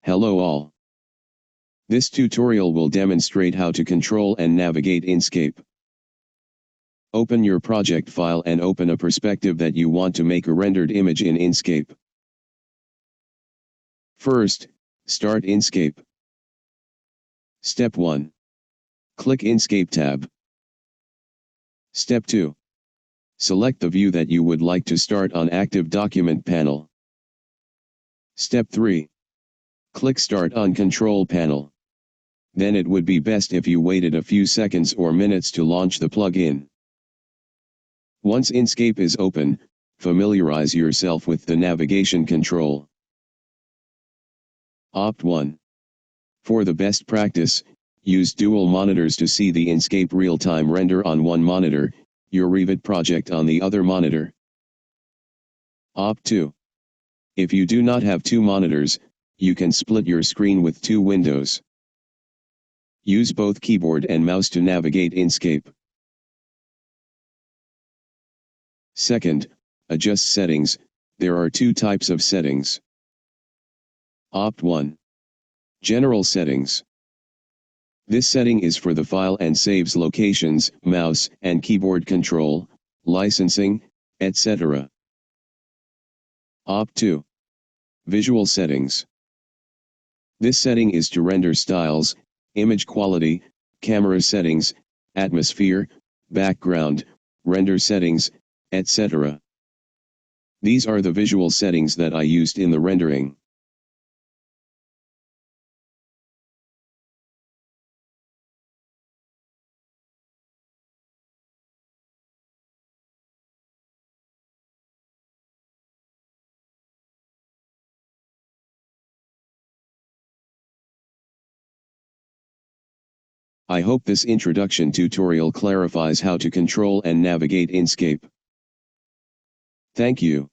Hello all. This tutorial will demonstrate how to control and navigate Enscape. Open your project file and open a perspective that you want to make a rendered image in Enscape. First, start Enscape. Step 1. Click Enscape tab. Step 2. Select the view that you would like to start on Active Document panel. Step 3. Click Start on Control panel. Then it would be best if you waited a few seconds or minutes to launch the plugin. Once Enscape is open, familiarize yourself with the navigation control. Opt 1. For the best practice, use dual monitors to see the Enscape real-time render on one monitor, your Revit project on the other monitor. Opt 2. If you do not have two monitors, you can split your screen with two windows. Use both keyboard and mouse to navigate Enscape. Second, adjust settings. There are two types of settings. Opt 1. General settings. This setting is for the file and saves locations, mouse and keyboard control, licensing, etc. Opt 2. Visual settings. This setting is to render styles, image quality, camera settings, atmosphere, background, render settings, etc. These are the visual settings that I used in the rendering. I hope this introduction tutorial clarifies how to control and navigate Enscape. Thank you.